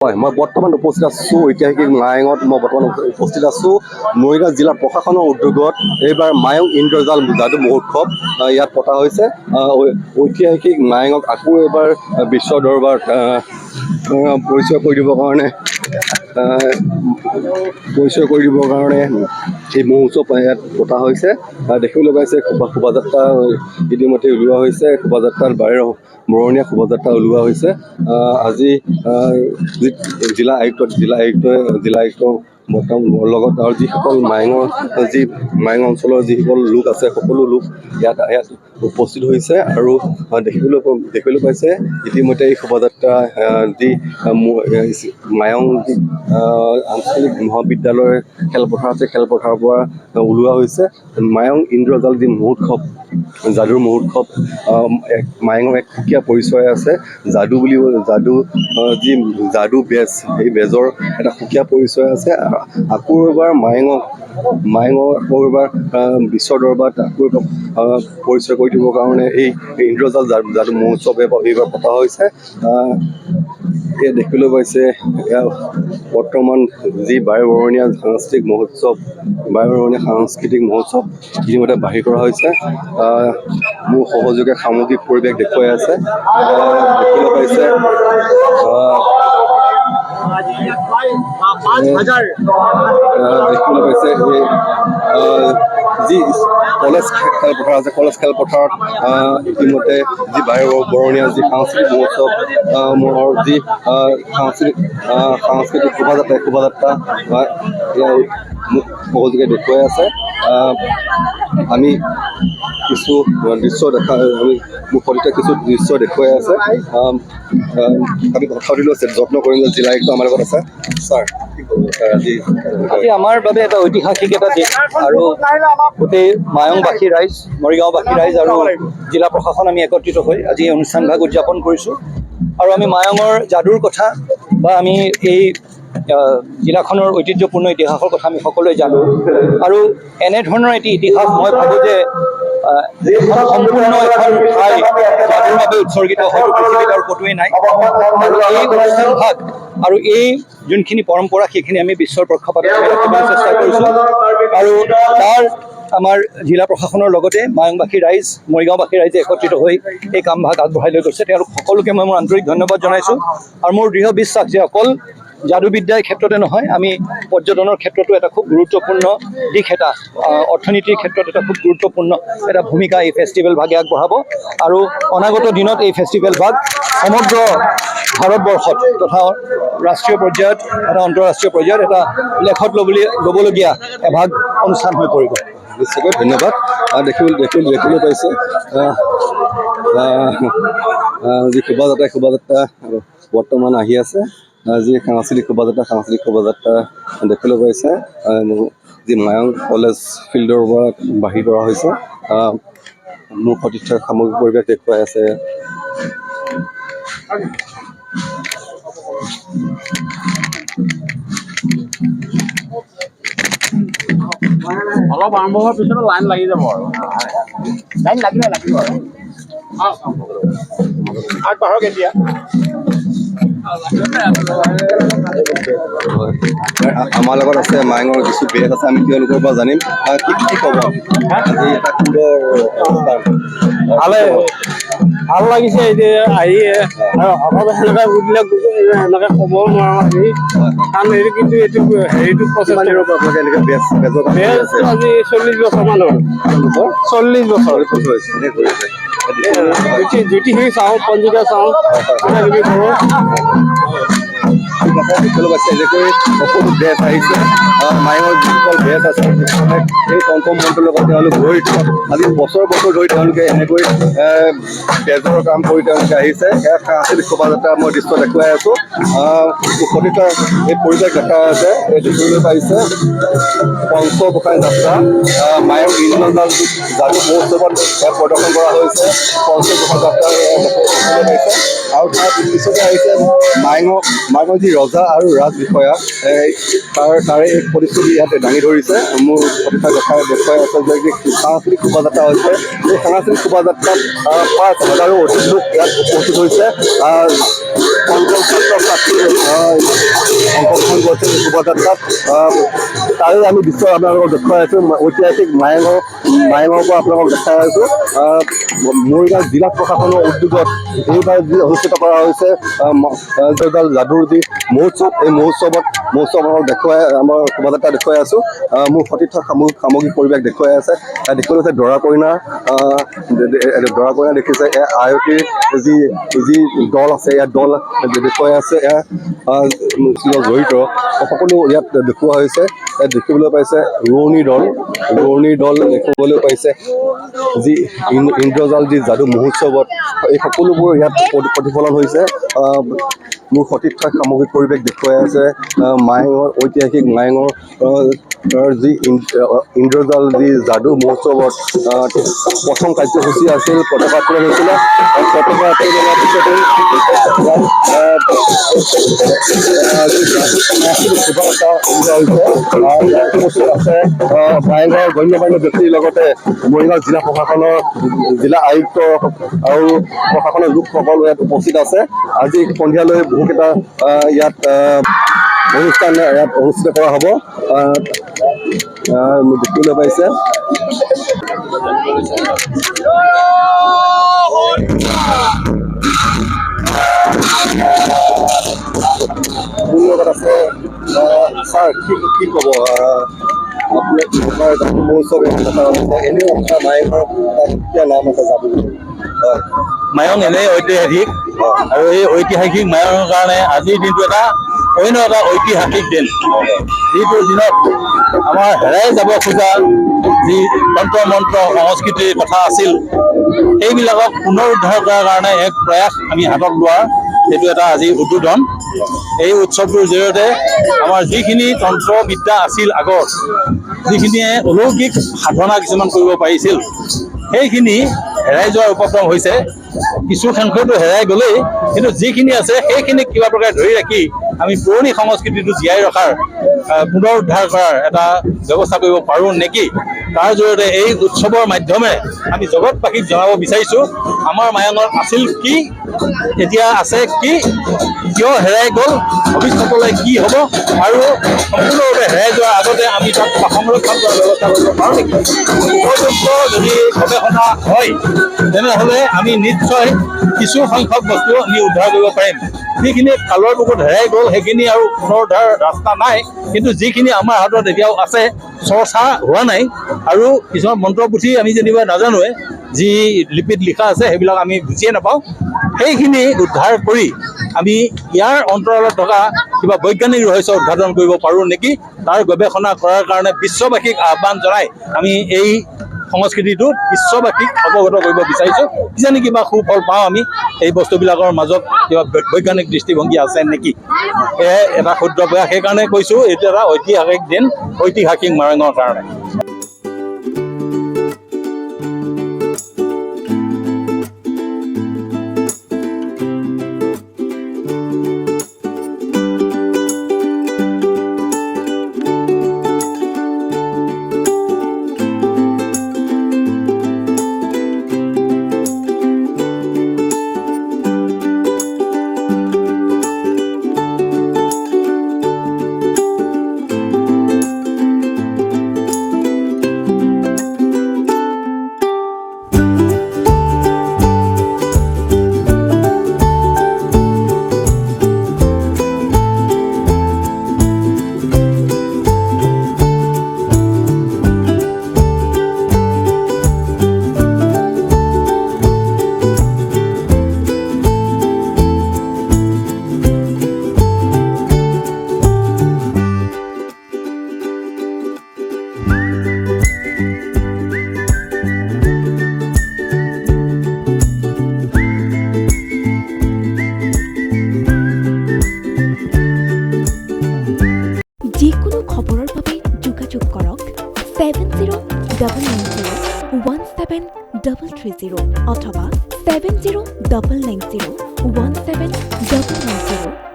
হয়, মই বৰ্তমান উপস্থিত আছোঁ ঐতিহাসিক মায়ঙত। মই বৰ্তমান উপস্থিত আছোঁ মৰিগাঁও জিলা প্ৰশাসনৰ উদ্যোগত এইবাৰ মায়ং ইন্দ্ৰজাল যাদু মহোৎসৱ ইয়াত পতা হৈছে। ঐতিহাসিক মায়ঙক আকৌ এবাৰ বিশ্ব দৰবাৰত পৰিচয় কৰি দিবৰ কাৰণে এই মহোৎসৱ ইয়াত পতা হৈছে। দেখিবলৈ পাইছে শোভাযাত্ৰা ইতিমধ্যে উলিওৱা হৈছে। শোভাযাত্ৰাত বৰণীয়া শোভাযাত্ৰা উলিওৱা হৈছে। আজি জিলা আয়ুক্তৰ বৰ্তমান লগত আৰু যিসকল মায়ং অঞ্চলৰ যিসকল লোক আছে সকলো লোক ইয়াত উপস্থিত হৈছে আৰু দেখিবলৈ পাইছে ইতিমধ্যে এই শোভাযাত্ৰা যি মায়ং আঞ্চলিক মহাবিদ্যালয়ৰ খেলপথাৰ আছে, খেলপথাৰৰ পৰা ওলোৱা হৈছে। মায়ং ইন্দ্ৰজাল যি মহোৎসৱ, যাদুৰ মহোৎসৱ, মায়ঙৰ এক সুকীয়া পৰিচয় আছে। যাদু বেজ, সেই বেজৰ এটা সুকীয়া পৰিচয় আছে। আকৌ এবাৰ মায়ঙক আকৌ এবাৰ বিশ্বৰ দৰবাৰত আকৌ এবাৰ পৰিচয় কৰি দিবৰ কাৰণে এই ইন্দ্ৰজাল যাদু মহোৎসৱ এইবাৰ পতা হৈছে। এয়া দেখিবলৈ পাইছে এয়া বৰ্তমান যি বাৰেবৰণীয়া সাংস্কৃতিক মহোৎসৱ ইতিমধ্যে বাহিৰ কৰা হৈছে। মোৰ সহযোগে সামগ্ৰিক পৰিৱেশ দেখুৱাই আছে। দেখিবলৈ পাইছে যি কলেজ খেলপথাৰ আছে, কলেজ খেলপথাৰত ইতিমধ্যে যি বাৰেবৰণীয়া যি সাংস্কৃতিক মহোৎসৱ যি সাংস্কৃতিক শোভাযাত্ৰা মোক সহযোগে দেখুৱাই আছে। আমি কিছু দৃশ্য কিছু দৃশ্য দেখুৱাই আছে। আমি কথা পাতিলোঁ, যত্ন কৰিম। জিলা আয়ুক্ত আমাৰ লগত আছে। ছাৰ, আজি আমাৰ বাবে এটা ঐতিহাসিক এটা দিন আৰু গোটেই মায়ংবাসী ৰাইজ, মৰিগাঁওবাসী ৰাইজ আৰু জিলা প্ৰশাসন আমি একত্ৰিত হৈ আজি এই অনুষ্ঠানভাগ উদযাপন কৰিছোঁ। আৰু আমি মায়ঙৰ যাদুৰ কথা বা আমি এই জিলাখনৰ ঐতিহ্যপূৰ্ণ ইতিহাসৰ কথা আমি সকলোৱে জানো। আৰু এনেধৰণৰ এটি ইতিহাস মই ভাবোঁ যে সম্পূৰ্ণ এখন ঠাই যাদুৰ বাবে উৎসৰ্গিত হয়তো পৃথিৱীত আৰু ক'তোৱেই নাই। আৰু এই অনুষ্ঠানভাগ আৰু এই যোনখিনি পৰম্পৰা সেইখিনি আমি বিশ্বৰ প্ৰেক্ষাপটত ৰাখিবলৈ চেষ্টা কৰিছোঁ। আৰু তাৰ আমাৰ জিলা প্ৰশাসনৰ লগতে মায়ংবাসী ৰাইজ, মৰিগাঁওবাসী ৰাইজে একত্ৰিত হৈ এই কামভাগ আগবঢ়াই লৈ গৈছে। তেওঁলোক সকলোকে মই মোৰ আন্তৰিক ধন্যবাদ জনাইছোঁ। আৰু মোৰ দৃঢ় বিশ্বাস যে অকল যাদুবিদ্যাৰ ক্ষেত্ৰতে নহয়, আমি পৰ্যটনৰ ক্ষেত্ৰতো এটা খুব গুৰুত্বপূৰ্ণ দিশ, এটা অৰ্থনীতিৰ ক্ষেত্ৰত এটা খুব গুৰুত্বপূৰ্ণ এটা ভূমিকা এই ফেষ্টিভেল ভাগে আগবঢ়াব। আৰু অনাগত দিনত এই ফেষ্টিভেল ভাগ সমগ্ৰ ভাৰতবৰ্ষত তথা ৰাষ্ট্ৰীয় পৰ্যায়ত এটা আন্তঃৰাষ্ট্ৰীয় পৰ্যায়ত এটা লেখত ল'বলগীয়া এভাগ অনুষ্ঠান হৈ পৰিব। নিশ্চয়কৈ ধন্যবাদ। দেখিবলৈ পাইছে যি শোভাযাত্ৰা বৰ্তমান আহি আছে। যি সাংস্কৃতিক শোভাযাত্ৰা দেখিবলৈ পাইছে যি মায়ং কলেজ ফিল্ডৰ পৰা বাহিৰ কৰা হৈছে। মোৰ সতীৰ্থৰ সামগ্ৰিক পৰিৱেশ দেখুৱাই আছে। অলপ আৰম্ভ হোৱাৰ পিছতো লাইন লাগি যাব আৰু লাইন লাগিব আৰু আগবাঢ়ক এতিয়া। আমাৰ লগত আছে মায়ঙৰ কিছু বেদ আছে, আমি তেওঁলোকৰ পৰা জানিম কি ক'ব। এটা সুন্দৰ ভাল লাগিছে এতিয়া আহি। আৰু সেনেকৈ উঠিলে সেনেকৈ ক'ব নোৱাৰোঁ আমি, কাৰণ হেৰি কিন্তু এইটো হেৰিটো আজি 40 বছৰমান হ'ল। 40 বছৰ জ্যোতি চাওঁ, পঞ্জিকা চাওঁ, কিবা কিবি কৰোঁ। দেখিবলৈ পাইছে এনেকৈ সকলো বেজ আহিছে। মায়ঙৰ যিসকল বেজ আছে সেই তন্ত্ৰ মন্ত্ৰৰ লগত তেওঁলোক জড়িত। আজি বছৰ ধৰি তেওঁলোকে এনেকৈ বেজৰ কাম কৰি তেওঁলোকে আহিছে। ইয়াত সাংস্কৃতিক শোভাযাত্ৰা মই দৃশ্য দেখুৱাই আছোঁ। সতীৰ্থ এই পৰিৱেশ দেখাই আছে। দেখিবলৈ পাইছে পঞ্চগোসাঁই যাত্ৰা মায়ং ইন্দ্ৰজাল যাদু মহোৎসৱত প্ৰদৰ্শন কৰা হৈছে। পঞ্চগোসাঁই যাত্ৰা দেখিবলৈ পাইছে। আৰু তাৰ পিছতে আহিছে মায়ঙৰ যি ৰজা নেতা আৰু ৰাজ বিষয়া তাৰে এক প্ৰতিশ্ৰুতি ইয়াতে দাঙি ধৰিছে। মোৰ কথা দেখুৱাই আছে যে সাংস্কৃতিক শোভাযাত্ৰা হৈছে। এই সাংস্কৃতিক শোভাযাত্ৰাত 5,000ৰো অধিক লোক ইয়াত উপস্থিত হৈছে। অঞ্চল ছাত্ৰ ছাত্ৰী অংশগ্ৰহণ কৰিছে এই শোভাযাত্ৰাত। তাৰে আমি দৃশ্য আপোনালোকক দেখুৱাই আছোঁ। ঐতিহাসিক মায়ঙৰ পৰা আপোনালোকক দেখাই আছোঁ। মৰিগাঁও জিলা প্ৰশাসনৰ উদ্যোগত এইবাৰ যি অনুষ্ঠিত কৰা হৈছে যাদুৰ যি মহোৎসৱ, এই মহোৎসৱক দেখুৱাই আমাৰ শোভাযাত্ৰা দেখুৱাই আছোঁ। মোৰ সতীৰ্থ সামগ্ৰিক পৰিৱেশ দেখুৱাই আছে। দেখিবলৈ হৈছে দৰা কইনা দেখিছে। আয়তীৰ যি দল আছে, ইয়াৰ দল দেখুৱাই আছে। জড়িত সকলো ইয়াত দেখুওৱা হৈছে। ইয়াত দেখিবলৈ পাইছে ৰোৱনী দল দেখিবলৈ পাইছে। যি ইন্দ্ৰজাল যি যাদু মহোৎসৱত এই সকলোবোৰ ইয়াত প্ৰতিফলন হৈছে। মোৰ সতীৰ্থ সামগ্ৰিক পৰিৱেশ দেখুৱাই আছে। ঐতিহাসিক মায়ঙৰ যি ইন্দ্ৰজাল যি যাদু মহোৎসৱত প্ৰথম কাৰ্যসূচী আছিল পতাকা উত্তোলন হৈছিলে। পতাকা উত্তোলনৰ পিছতে আছে মায়ঙৰ গণ্যমান্য ব্যক্তিৰ লগতে মৰিগাঁও জিলা প্ৰশাসনৰ জিলা আয়ুক্ত আৰু প্ৰশাসনৰ লোকসকল ইয়াত উপস্থিত আছে। আজি সন্ধিয়ালৈ বহুকেইটা ইয়াত অনুষ্ঠান অনুষ্ঠিত কৰা হ'ব। দেখিবলৈ পাইছে মোৰ লগত আছে ছাৰ, কি ক'ব আপোনাৰ যাদু মহোৎসৱ এনেও আপোনাৰ মায়ঙৰ কিয় নাম আছে যাদু? হয়, মায়ং এনেই ঐতিহাসিক আৰু এই ঐতিহাসিক মায়ঙৰ কাৰণে আজিৰ দিনটো অন্য এটা ঐতিহাসিক দিন। যিটো দিনত আমাৰ হেৰাই যাব খোজা যি তন্ত্ৰ মন্ত্ৰ সংস্কৃতিৰ কথা আছিল, সেইবিলাকক পুনৰুদ্ধাৰ কৰাৰ কাৰণে এক প্ৰয়াস আমি হাতত লোৱাৰ সেইটো এটা আজি উদ্বোধন। এই উৎসৱটোৰ জৰিয়তে আমাৰ যিখিনি তন্ত্ৰবিদ্যা আছিল আগত, যিখিনিয়ে অলৌকিক সাধনা কিছুমান কৰিব পাৰিছিল, সেইখিনি হেৰাই যোৱাৰ উপক্ৰম হৈছে। কিছু সংখ্যকটো হেৰাই গ'লেই, কিন্তু যিখিনি আছে সেইখিনিক কিবা প্ৰকাৰে ধৰি ৰাখি আমি পুৰণি সংস্কৃতিটো জীয়াই ৰখাৰ পুনৰুদ্ধাৰ কৰাৰ এটা ব্যৱস্থা কৰিব পাৰোঁ নেকি। তাৰ জৰিয়তে এই উৎসৱৰ মাধ্যমে আমি জগতবাসীক জনাব বিচাৰিছোঁ আমাৰ মায়ঙত আছিল কি, এতিয়া আছে কি, কিয় হেৰাই গ'ল, ভৱিষ্যতলৈ কি হ'ব, আৰু সম্পূৰ্ণৰূপে হেৰাই যোৱাৰ আগতে আমি তাক সংৰক্ষণ কৰাৰ ব্যৱস্থা কৰিব পাৰোঁ নেকি। উপযুক্ত যদি গৱেষণা হয় তেনেহ'লে আমি নিশ্চয় কিছু সংখ্যক বস্তু আমি উদ্ধাৰ কৰিব পাৰিম। যিখিনি কালৰ বুকুত হেৰাই গ'ল সেইখিনি আৰু পুনৰুদ্ধাৰ ৰাস্তা নাই, কিন্তু যিখিনি আমাৰ হাতত এতিয়াও আছে, চৰ্চা হোৱা নাই, আৰু কিছুমান মন্ত্ৰপুথি আমি যেনিবা নাজানোৱে, যি লিপিত লিখা আছে সেইবিলাক আমি বুজিয়ে নাপাওঁ, সেইখিনি উদ্ধাৰ কৰি আমি ইয়াৰ অন্তৰালত থকা কিবা বৈজ্ঞানিক ৰহস্য উদ্ঘাটন কৰিব পাৰোঁ নেকি, তাৰ গৱেষণা কৰাৰ কাৰণে বিশ্ববাসীক আহ্বান জনাই আমি এই সংস্কৃতিটো বিশ্ববাসীক অৱগত কৰিব বিচাৰিছোঁ। কিজানি কিবা সুফল পাওঁ আমি এই বস্তুবিলাকৰ মাজত, কিবা বৈজ্ঞানিক দৃষ্টিভংগী আছে নেকি। এয়াই এটা ক্ষুদ্ৰ প্ৰয়াস। সেইকাৰণে কৈছোঁ এইটো এটা ঐতিহাসিক দিন, ঐতিহাসিক মায়ঙৰ কাৰণে। যিকোনো খবৰৰ বাবে যোগাযোগ কৰক 7099017330 অথবা 7099017990